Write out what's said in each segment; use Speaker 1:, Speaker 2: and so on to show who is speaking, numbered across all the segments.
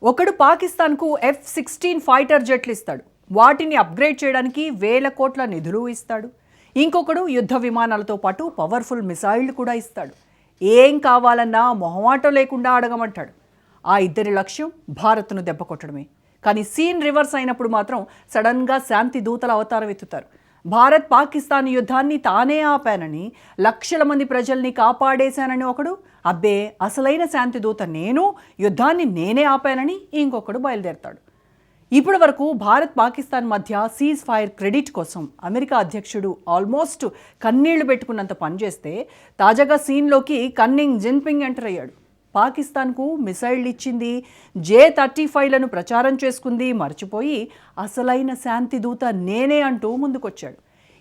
Speaker 1: ఒకడు పాకిస్తాన్కు F-16 fighter జెట్లు ఇస్తాడు. వాటిని అప్గ్రేడ్ చేయడానికి వేల కోట్ల నిధులు ఇస్తాడు. ఇంకొకడు యుద్ధ విమానాలతో పాటు పవర్ఫుల్ మిసైళ్లు కూడా ఇస్తాడు. ఏం కావాలన్నా మొహమాటం లేకుండా అడగమంటాడు. ఆ ఇద్దరి లక్ష్యం భారత్ను దెబ్బకొట్టడమే. కానీ సీన్ రివర్స్ అయినప్పుడు మాత్రం సడన్గా శాంతి దూతల అవతారం ఎత్తుతారు. భారత్ పాకిస్తాన్ యుద్ధాన్ని తానే ఆపానని, లక్షల మంది ప్రజల్ని కాపాడేశానని ఒకడు, అబ్బే అసలైన శాంతి దూత నేను, యుద్ధాన్ని నేనే ఆపానని ఇంకొకడు బయలుదేరతాడు. ఇప్పటి వరకు భారత్ పాకిస్తాన్ మధ్య సీజ్ ఫైర్ క్రెడిట్ కోసం అమెరికా అధ్యక్షుడు ఆల్మోస్ట్ కన్నీళ్లు పెట్టుకున్నంత పనిచేస్తే తాజాగా సీన్లోకి కన్నింగ్ జిన్పింగ్ ఎంటర్ అయ్యాడు. పాకిస్తాన్కు మిసైళ్లు ఇచ్చింది, J-35లను ప్రచారం చేసుకుంది మర్చిపోయి అసలైన శాంతి దూత నేనే అంటూ ముందుకొచ్చాడు.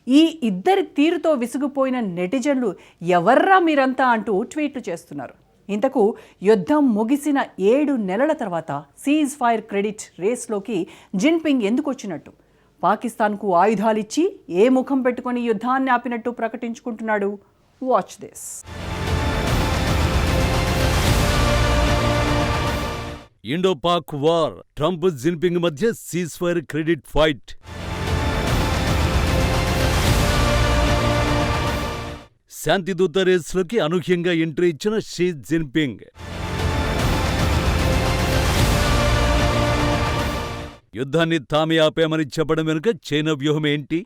Speaker 1: ఈ ఇద్దరి తీరుతో విసిగిపోయిన నెటిజన్లు ఎవర్రా మీరంతా అంటూ ట్వీట్లు చేస్తున్నారు. ఇంతకు యుద్ధం ముగిసిన 7 నెలల తర్వాత సీజ్ ఫైర్ క్రెడిట్ రేస్లోకి జిన్పింగ్ ఎందుకు వచ్చినట్టు? పాకిస్తాన్కు ఆయుధాలిచ్చి ఏ ముఖం పెట్టుకొని యుద్ధాన్ని ఆపినట్టు ప్రకటించుకుంటున్నాడు? Watch this.
Speaker 2: Indo-Pak war, Trump Jinping మధ్య సీజ్ ఫైర్ క్రెడిట్ ఫైట్. శాంతిదూత రేసులోకి అనూహ్యంగా ఎంట్రీ ఇచ్చిన షీ జిన్పింగ్. యుద్ధాన్ని తామే ఆపామని చెప్పడం వెనుక చైనా వ్యూహం ఏంటి?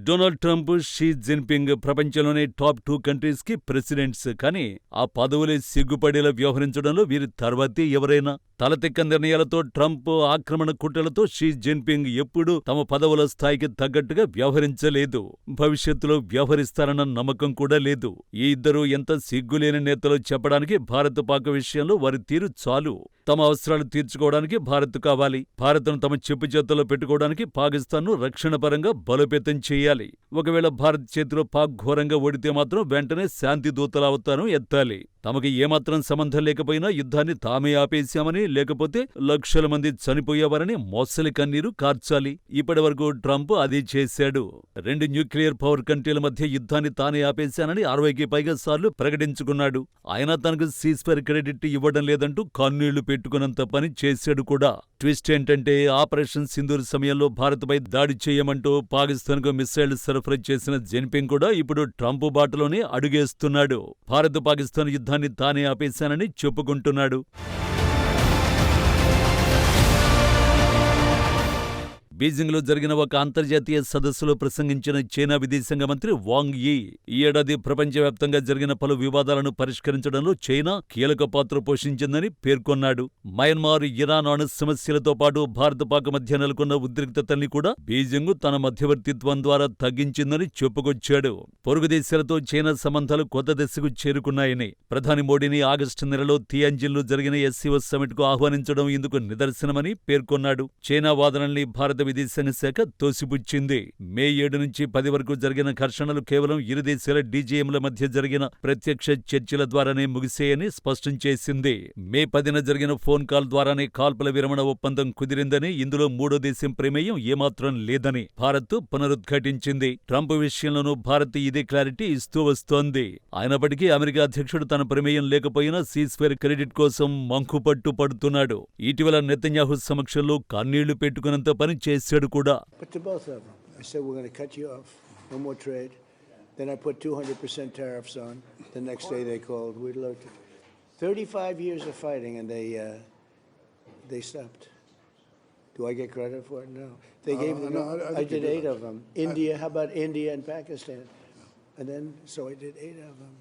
Speaker 2: డొనాల్డ్ ట్రంప్, షీ జిన్పింగ్ ప్రపంచంలోనే టాప్ 2 కంట్రీస్ కి ప్రెసిడెంట్స్. కానీ ఆ పదవులే సిగ్గుపడేలా వ్యవహరించడంలో వీరి తర్వాతే ఎవరైనా? తలతిక్క నిర్ణయాలతో, ట్రంప్ ఆక్రమణ కుట్రలతో షీ జిన్పింగ్ ఎప్పుడూ తమ పదవుల స్థాయికి తగ్గట్టుగా వ్యవహరించలేదు. భవిష్యత్తులో వ్యవహరిస్తారన్న నమ్మకం కూడా లేదు. ఈ ఇద్దరూ ఎంత సిగ్గులేని నేతలో చెప్పడానికి భారత్ పాక్ విషయంలో వారి తీరు చాలు. తమ అవసరాలు తీర్చుకోవడానికి భారత్ కావాలి. భారత్ను తమ చెప్పు చేతుల్లో పెట్టుకోవడానికి పాకిస్తాన్ను రక్షణపరంగా బలోపేతం చేయాలి. ఒకవేళ భారత్ చేతిలో పాక్ ఘోరంగా ఓడితే మాత్రం వెంటనే శాంతి దూతల అవతారం ఎత్తాలి. తమకి ఏమాత్రం సంబంధం లేకపోయినా యుద్ధాన్ని తామే ఆపేశామని, లేకపోతే లక్షల మంది చనిపోయేవారని మోసలి కన్నీరు కార్చాలి. ఇప్పటి వరకు ట్రంప్ అదే చేశాడు. 2 న్యూక్లియర్ పవర్ కంట్రీల మధ్య యుద్ధాన్ని తానే ఆపేశానని 60కి పైగా సార్లు ప్రకటించుకున్నాడు. ఆయన తనకు సీజ్ ఫైర్ క్రెడిట్ ఇవ్వడం లేదంటూ కన్నీళ్లు పెట్టుకున్నంత పని చేశాడు కూడా. ట్విస్ట్ ఏంటంటే, ఆపరేషన్ సింధూర్ సమయంలో భారత్పై దాడి చేయమంటూ పాకిస్తాన్కు మిసైళ్లు సరఫరా చేసిన జిన్పింగ్ కూడా ఇప్పుడు ట్రంప్ బాటలోనే అడుగేస్తున్నాడు. భారత్ పాకిస్తాన్ యుద్ధాన్ని తానే ఆపేశానని చెప్పుకుంటున్నాడు. బీజింగ్లో జరిగిన ఒక అంతర్జాతీయ సదస్సులో ప్రసంగించిన చైనా విదేశాంగ మంత్రి వాంగ్ యీ ఈ ఏడాది ప్రపంచవ్యాప్తంగా జరిగిన పలు వివాదాలను పరిష్కరించడంలో చైనా కీలక పాత్ర పోషించిందని పేర్కొన్నాడు. మయన్మార్, ఇరాన్ అణు సమస్యలతో పాటు భారత పాక్ మధ్య నెలకొన్న ఉద్రిక్తతల్ని కూడా బీజింగ్ తన మధ్యవర్తిత్వం ద్వారా తగ్గించిందని చెప్పుకొచ్చాడు. పొరుగు దేశాలతో చైనా సంబంధాలు కొత్త దశకు చేరుకున్నాయని, ప్రధాని మోడీని ఆగస్టు నెలలో తియాన్జిన్లో జరిగిన SCO సమిట్కు ఆహ్వానించడం ఇందుకు నిదర్శనమని పేర్కొన్నాడు. చైనా వాదనల్ని భారత విదేశాంగ శాఖ తోసిపుచ్చింది. మే 7 నుంచి 10 వరకు జరిగిన ఘర్షణలు కేవలం ఇరు దేశాల DGMల మధ్య జరిగిన ప్రత్యక్ష చర్చల ద్వారానే ముగిసాయని స్పష్టం చేసింది. మే 10న జరిగిన ఫోన్ కాల్ ద్వారానే కాల్పుల విరమణ ఒప్పందం కుదిరిందని, ఇందులో మూడో దేశం ప్రమేయం ఏమాత్రం లేదని భారత్ పునరుద్ఘాటించింది. ట్రంప్ విషయంలోనూ భారత్ ఇదే క్లారిటీ ఇస్తూ వస్తోంది. అయినప్పటికీ అమెరికా అధ్యక్షుడు తన ప్రమేయం లేకపోయినా సీజ్ ఫైర్ క్రెడిట్ కోసం మంకుపట్టు పడుతున్నాడు. ఇటీవల నెతన్యాహు సమక్షంలో కన్నీళ్లు పెట్టుకున్నంత పని చేశాడు కూడా.
Speaker 3: But to both of them, I said we're going to cut you off, no more trade. Then I put 200% tariffs on. The next day they called. We'd love to. 35 years of fighting, and they stopped. Do I get credit for it? No. They gave me.
Speaker 4: No,
Speaker 3: I did 8 of them. India. How about India and Pakistan? And then so I did 8 of them.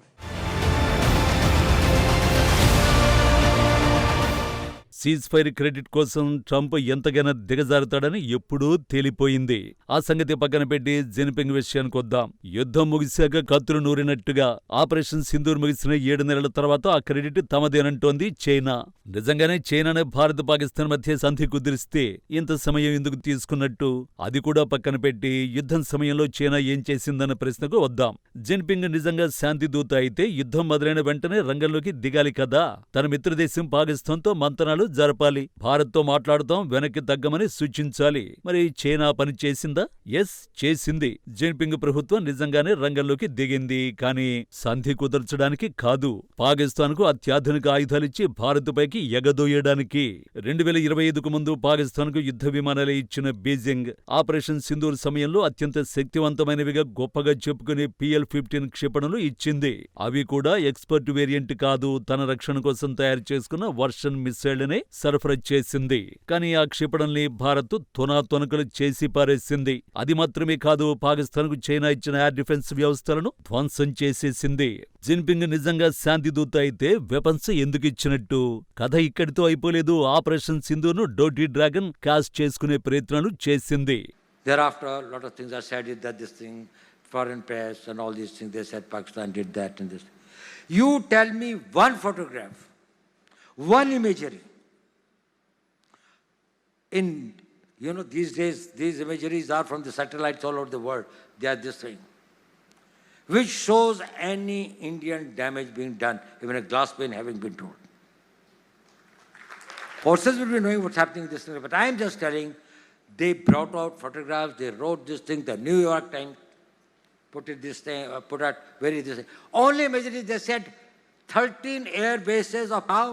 Speaker 2: Cease fire credit కోసం Trump ఎంతగానో దిగజారుతాడని ఎప్పుడూ తేలిపోయింది. ఆ సంగతి పక్కన పెట్టి Jinping విషయానికొద్దాం. యుద్ధం ముగిశాక కత్తులు నూరినట్టుగా ఆపరేషన్ సింధూర్ ముగిసిన 7 నెలల తర్వాత ఆ క్రెడిట్ తమదేనంటోంది చైనా. నిజంగానే చైనానే భారత్ పాకిస్తాన్ మధ్య సంధి కుదిరిస్తే ఇంత సమయం ఎందుకు తీసుకున్నట్టు? అది కూడా పక్కన పెట్టి యుద్ధం సమయంలో చైనా ఏం చేసిందన్న ప్రశ్నకు వద్దాం. జిన్పింగ్ నిజంగా శాంతి దూత అయితే యుద్ధం మొదలైన వెంటనే రంగంలోకి దిగాలి కదా. తన మిత్రదేశం పాకిస్తాన్తో మంతనాలు జరపాలి. భారత్తో మాట్లాడుతాం, వెనక్కి తగ్గమని సూచించాలి. మరి చైనా పని చేసిందా? ఎస్, చేసింది. జిన్పింగ్ ప్రభుత్వం నిజంగానే రంగంలోకి దిగింది. కానీ సంధి కుదర్చడానికి కాదు, పాకిస్తాన్కు అత్యాధునిక ఆయుధాలిచ్చి భారత్పైకి ఎగదోయడానికి. 2025కు ముందు పాకిస్తాన్కు యుద్ధ విమానాలు ఇచ్చిన బీజింగ్ ఆపరేషన్ సింధూర్ సమయంలో అత్యంత శక్తివంతమైనవిగా గొప్పగా చెప్పుకునే PL-15 క్షిపణులు ఇచ్చింది. అవి కూడా ఎక్స్పర్ట్ వేరియంట్ కాదు, తన రక్షణ కోసం తయారు చేసుకున్న వర్షన్ మిస్సైళ్లనే సరఫరా చేసింది. కానీ ఆ క్షిపణుల్ని భారత్ తొనాతొనకలు చేసి పారేసింది. అది మాత్రమే కాదు, పాకిస్తాన్కు చైనా ఇచ్చిన ఎయిర్ డిఫెన్స్ వ్యవస్థలను ధ్వంసం చేసేసింది. జిన్పింగ్ నిజంగా శాంతి దూత అయితే వెపన్స్ ఎందుకు ఇచ్చినట్టు? కథ ఇక్కడితో అయిపోలేదు. ఆపరేషన్ సింధూర్ను డోటీ డ్రాగన్ కాస్ట్ చేసుకునే ప్రయత్నాలు చేసింది.
Speaker 4: Thereafter, a lot of things are said that this thing, foreign press and all these things, they said Pakistan did that and this. You tell me one photograph, one imagery. These days, these imageries are from the satellites all over the world. They are this thing, which shows any Indian damage being done, even a glass pane having been torn. Forces will be knowing what's happening in this thing, but I am just telling. They brought out photographs, they wrote this thing, the New York Times put out very this thing. Only imagery, they said 13 air bases of now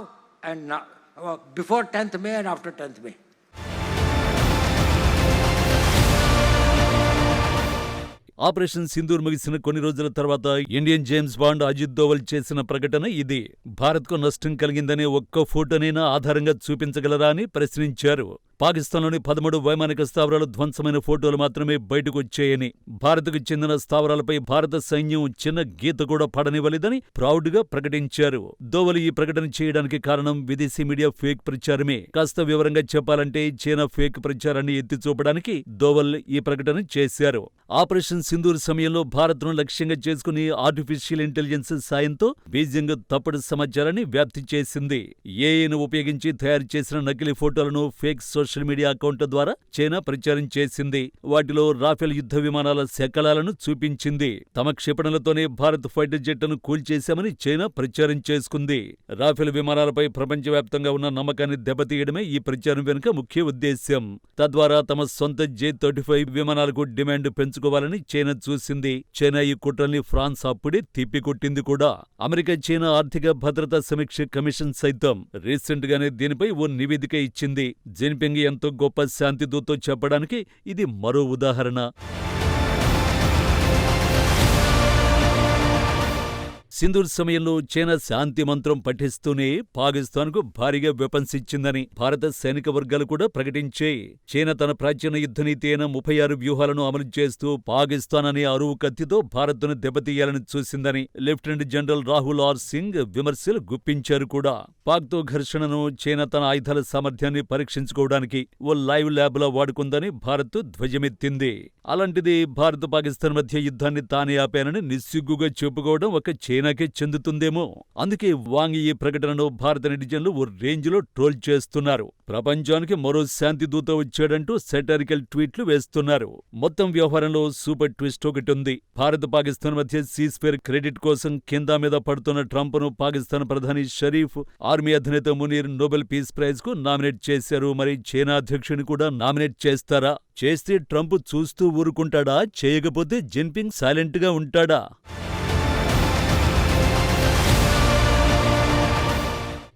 Speaker 4: and now, before 10th May and after 10th May.
Speaker 2: Operation Sindoor ముగిసిన కొన్ని రోజుల తర్వాత Indian James Bond Ajit Doval చేసిన ప్రకటన ఇది. భారత్కు నష్టం కలిగిందనే ఒక్క ఫోటోనైనా ఆధారంగా చూపించగలరా అని ప్రశ్నించారు. పాకిస్తాన్లోని 13 వైమానిక స్థావరాలు ధ్వంసమైన ఫోటోలు మాత్రమే బయటకొచ్చాయని, భారత్కు చెందిన స్థావరాలపై భారత సైన్యం చిన్న గీత కూడా పడనివ్వలేదని ప్రౌడ్గా ప్రకటించారు. దోవల్ ఈ ప్రకటన చేయడానికి కారణం విదేశీ మీడియా ఫేక్ ప్రచారమే. కాస్త వివరంగా చెప్పాలంటే చైనా ఫేక్ ప్రచారాన్ని ఎత్తిచూపడానికి దోవల్ ఈ ప్రకటన చేశారు. ఆపరేషన్ సింధూర్ సమయంలో భారత్ను లక్ష్యంగా చేసుకుని ఆర్టిఫిషియల్ ఇంటెలిజెన్స్ సాయంతో బీజింగ్ తప్పుడు సమాచారాన్ని వ్యాప్తి చేసింది. ఏఐను ఉపయోగించి తయారు చేసిన నకిలీ ఫోటోలను ఫేక్ సోషల్ మీడియా అకౌంట్ల ద్వారా చైనా ప్రచారం చేసింది. వాటిలో రాఫెల్ యుద్ధ విమానాల శకలాలను చూపించింది. తమ క్షిపణులతోనే భారత్ ఫైటర్ జెట్లను కూల్చేశామని చైనా ప్రచారం చేసుకుంది. రాఫెల్ విమానాలపై ప్రపంచవ్యాప్తంగా ఉన్న నమ్మకాన్ని దెబ్బతీయడమే ఈ ప్రచారం వెనుక ముఖ్య ఉద్దేశ్యం. తద్వారా తమ సొంత J-35 విమానాలకు డిమాండ్ పెంచుకోవాలని చైనా చూసింది. చైనా ఈ కుట్రల్ని ఫ్రాన్స్ అప్పుడే తిప్పికొట్టింది కూడా. అమెరికా చైనా ఆర్థిక భద్రతా సమీక్ష కమిషన్ సైతం రీసెంట్ గానే దీనిపై ఓ నివేదిక ఇచ్చింది. జిన్పింగ్ ఎంతో గొప్ప శాంతి దూతో చెప్పడానికి ఇది మరో ఉదాహరణ. సింధూర్ సమయంలో చైనా శాంతి మంత్రం పఠిస్తూనే పాకిస్తాన్కు భారీగా వెపన్స్ ఇచ్చిందని భారత సైనిక వర్గాలు కూడా ప్రకటించాయి. చైనా తన ప్రాచీన యుద్ధనీతి అయిన 36 వ్యూహాలను అమలు చేస్తూ పాకిస్తాన్ అనే అరువు కత్తితో భారత్ను దెబ్బతీయాలని చూసిందని lieutenant general Rahul R Singh విమర్శలు గుప్పించారు కూడా. పాక్తో ఘర్షణను చైనా తన ఆయుధాల సామర్థ్యాన్ని పరీక్షించుకోవడానికి ఓ లైవ్ ల్యాబ్లా వాడుకుందని భారత్ ధ్వజమెత్తింది. అలాంటిది భారత్ పాకిస్తాన్ మధ్య యుద్ధాన్ని తానే ఆపానని నిస్సిగ్గుగా చెప్పుకోవడం ఒక చైనాకే చెందుతుందేమో. అందుకే వాంగ్ ఈ ప్రకటనను భారత నెటిజన్లు ఓ రేంజ్లో ట్రోల్ చేస్తున్నారు. ప్రపంచానికి మరో శాంతి దూత వచ్చాడంటూ సెటారికల్ ట్వీట్లు వేస్తున్నారు. మొత్తం వ్యవహారంలో సూపర్ ట్విస్ట్ ఒకటుంది. భారత్ పాకిస్తాన్ మధ్య సీస్ఫైర్ క్రెడిట్ కోసం కింద మీద పడుతున్న ట్రంప్ను పాకిస్తాన్ ప్రధాని షరీఫ్, ఆర్మీ అధినేత మునీర్ నోబెల్ పీస్ ప్రైజ్ కు నామినేట్ చేశారు. మరి చైనా అధ్యక్షుని కూడా నామినేట్ చేస్తారా? చేస్తే ట్రంప్ చూస్తూ ఊరుకుంటాడా? చేయకపోతే జిన్పింగ్ సైలెంట్ గా ఉంటాడా?